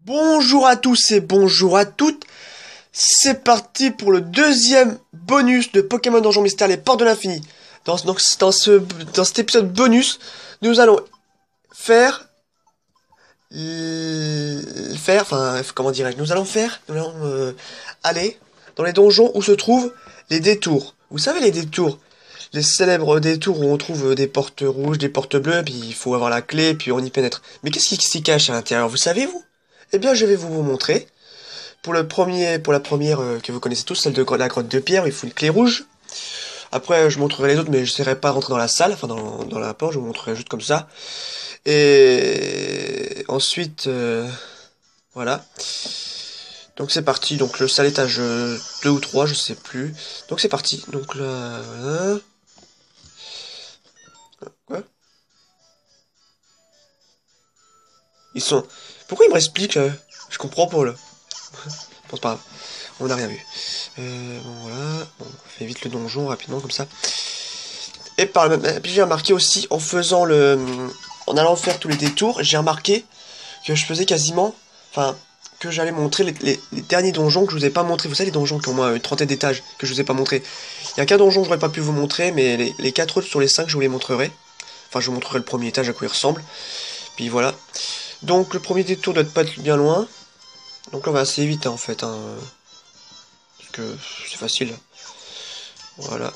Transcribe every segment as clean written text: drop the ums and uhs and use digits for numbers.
Bonjour à tous et bonjour à toutes. C'est parti pour le deuxième bonus de Pokémon Donjon Mystère, les Portes de l'Infini. Dans cet épisode bonus, nous allons faire... comment dirais-je, nous allons aller dans les donjons où se trouvent les détours. Vous savez les détours, les célèbres détours où on trouve des portes rouges, des portes bleues, puis il faut avoir la clé, puis on y pénètre. Mais qu'est-ce qui s'y cache à l'intérieur, vous savez vous? Eh bien je vais vous montrer. Pour la première que vous connaissez tous, celle de la grotte de pierre, il faut une clé rouge. Après, je montrerai les autres, mais je n'essaierai pas de rentrer dans la salle, enfin dans la porte, je vous montrerai juste comme ça. Et ensuite, voilà. Donc c'est parti, donc le salle étage 2 ou 3, je sais plus. Donc c'est parti, donc là, voilà. Quoi? Ils sont... Pourquoi ils me expliquent là? Je comprends pas là. Bon, c'est pas grave, on n'a rien vu. Bon voilà, bon, on fait vite le donjon rapidement comme ça. Et par le même, puis j'ai remarqué aussi en faisant en allant faire tous les détours, j'ai remarqué que je faisais quasiment, enfin, que j'allais montrer les derniers donjons que je vous ai pas montré. Vous savez, les donjons qui ont au moins une trentaine d'étages que je vous ai pas montré. Il y a qu'un donjon que j'aurais pas pu vous montrer, mais les quatre autres sur les cinq, je vous les montrerai. Enfin, je vous montrerai le premier étage à quoi il ressemble. Puis voilà. Donc le premier détour doit pas être bien loin. Donc là, on va assez vite hein, en fait, hein, parce que c'est facile. Voilà.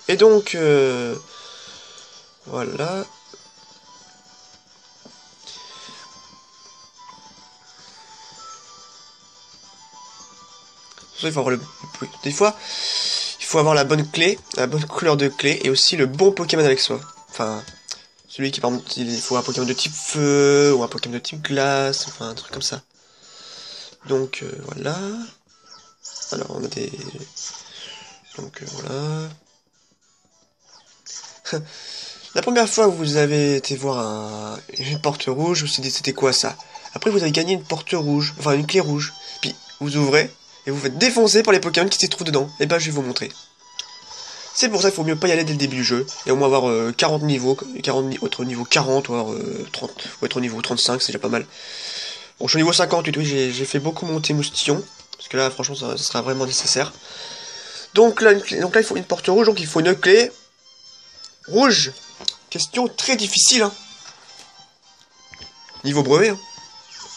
Et donc, voilà. Il faut avoir des fois, il faut avoir la bonne clé, la bonne couleur de clé, et aussi le bon Pokémon avec soi. Enfin, celui qui, par exemple, il faut un Pokémon de type feu, ou un Pokémon de type glace, enfin, un truc comme ça. Donc, voilà. Alors, on a des... Donc, voilà. La première fois que vous avez été voir une porte rouge, je me suis dit, c'était quoi ça? Après, vous avez gagné une porte rouge, enfin, une clé rouge. Puis, vous ouvrez, et vous faites défoncer par les Pokémon qui s'y trouvent dedans. Et ben, je vais vous montrer. C'est pour ça qu'il faut mieux pas y aller dès le début du jeu, et au moins avoir 40 niveaux, être au niveau 40, ou alors 30, ou être au niveau 35, c'est déjà pas mal. Bon, je suis au niveau 58, oui, j'ai fait beaucoup monter Moustillon, parce que là, franchement, ça sera vraiment nécessaire. Donc là, il faut une porte rouge, donc il faut une clé rouge. Question très difficile, hein. Niveau brevet, hein.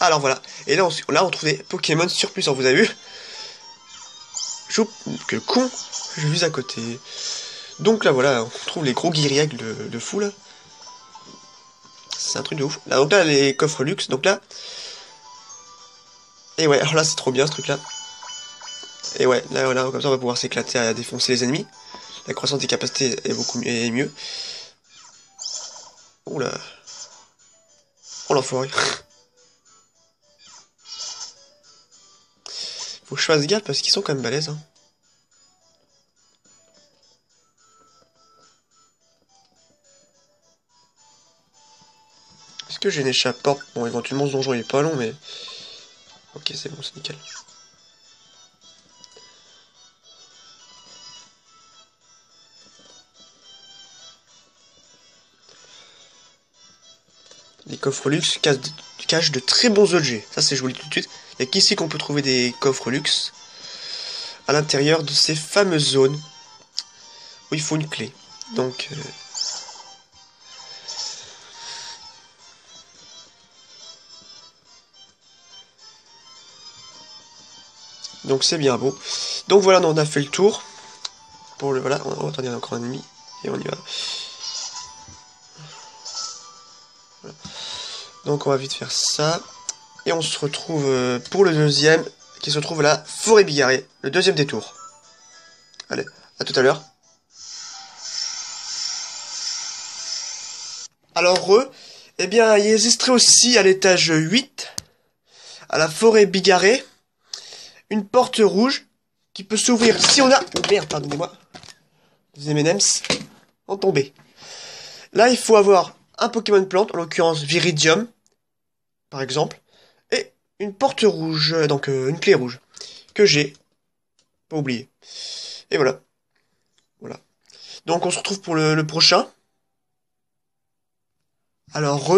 Alors voilà, et là on trouve des Pokémon surpuissants, vous avez vu? Que con, je vis à côté. Donc là voilà, on trouve les gros guiriacs de fou là. C'est un truc de ouf. Là, donc là, les coffres luxe, donc là... Et ouais, alors là, c'est trop bien, ce truc-là. Et ouais, là, voilà, comme ça, on va pouvoir s'éclater à défoncer les ennemis. La croissance des capacités est beaucoup mieux. Est mieux. Oula. Oh, l'enfoiré. Faut que je fasse gaffe, parce qu'ils sont quand même balèzes, hein. Est-ce que j'ai une échappe-porte? Bon, éventuellement, ce donjon, il est pas long, mais... Ok, c'est bon, c'est nickel. Les coffres luxe cachent de très bons objets. Ça, c'est je vous le dis tout de suite. Il n'y a qu'ici qu'on peut trouver des coffres luxe. À l'intérieur de ces fameuses zones où il faut une clé. Donc... Donc c'est bien beau. Donc voilà, on a fait le tour. Pour le voilà, attendez, il y a encore un ennemi. Et on y va. Voilà. Donc on va vite faire ça. Et on se retrouve pour le deuxième, qui se trouve à la forêt bigarrée. Le deuxième détour. Allez, à tout à l'heure. Alors eh bien, il existerait aussi à l'étage 8, à la forêt bigarrée, une porte rouge qui peut s'ouvrir si on a... Oh merde, pardonnez-moi. Des M&M's en tombé. Là, il faut avoir un Pokémon plante, en l'occurrence Viridium, par exemple, et une porte rouge, donc une clé rouge, que j'ai, pas oublié. Et voilà. Voilà. Donc on se retrouve pour le prochain. Alors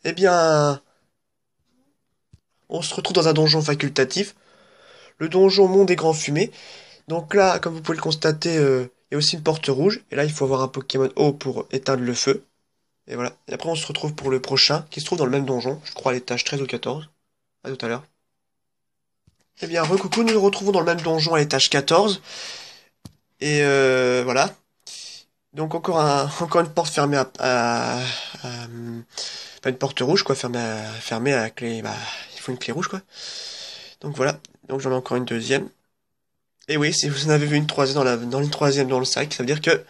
eh bien, on se retrouve dans un donjon facultatif. Le donjon Monde des Grands Fumées. Donc là, comme vous pouvez le constater, il y a aussi une porte rouge. Et là, il faut avoir un Pokémon eau pour éteindre le feu. Et voilà. Et après, on se retrouve pour le prochain, qui se trouve dans le même donjon. Je crois à l'étage 13 ou 14. À tout à l'heure. Eh bien, recoucou, nous nous retrouvons dans le même donjon à l'étage 14. Et voilà. Donc encore une porte fermée enfin, une porte rouge, quoi, fermée à la clé. Bah, il faut une clé rouge, quoi. Donc voilà. Donc j'en ai encore une deuxième. Et oui, si vous en avez vu une troisième dans une troisième dans le sac, ça veut dire que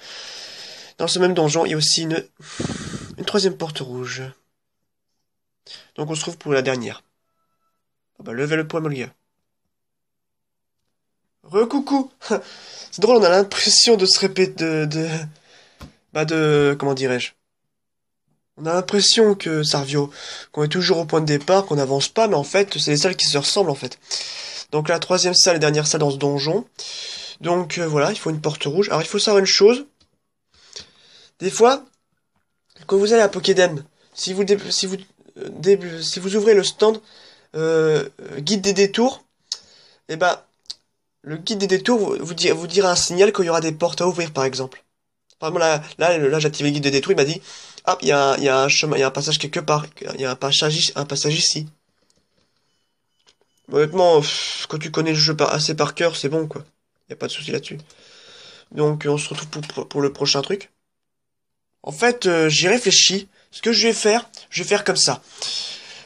dans ce même donjon, il y a aussi une troisième porte rouge. Donc on se trouve pour la dernière. Ah bah, levez le poids, mon gars. Recoucou! C'est drôle, on a l'impression de se répéter comment dirais-je? On a l'impression que Sarvio, qu'on est toujours au point de départ, qu'on n'avance pas, mais en fait, c'est les salles qui se ressemblent, en fait. Donc la troisième salle et dernière salle dans ce donjon. Donc voilà, il faut une porte rouge. Alors il faut savoir une chose. Des fois, quand vous allez à Pokédem, si vous ouvrez le stand guide des détours, et ben le guide des détours vous dira un signal qu'il y aura des portes à ouvrir, par exemple. Par exemple, là j'ai activé le guide des détours, il m'a dit, ah, il y a un chemin, il y a un passage quelque part, il y a un passage ici. Honnêtement, quand tu connais le jeu assez par cœur, c'est bon, quoi. Y a pas de souci là-dessus. Donc, on se retrouve pour le prochain truc. En fait, j'y réfléchis. Ce que je vais faire comme ça.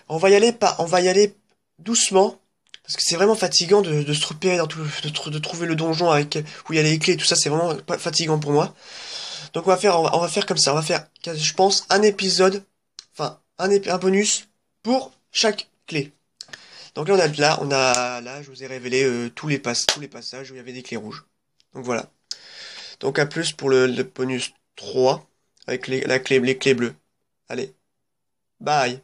On va y aller doucement. Parce que c'est vraiment fatigant de se repérer dans de trouver le donjon avec, où il y a les clés et tout ça, c'est vraiment fatigant pour moi. Donc on va faire comme ça. On va faire, je pense, un épisode, enfin, un bonus pour chaque clé. Donc là, je vous ai révélé tous les passages où il y avait des clés rouges. Donc voilà. Donc à plus pour le bonus 3 avec les clés bleues. Allez, bye.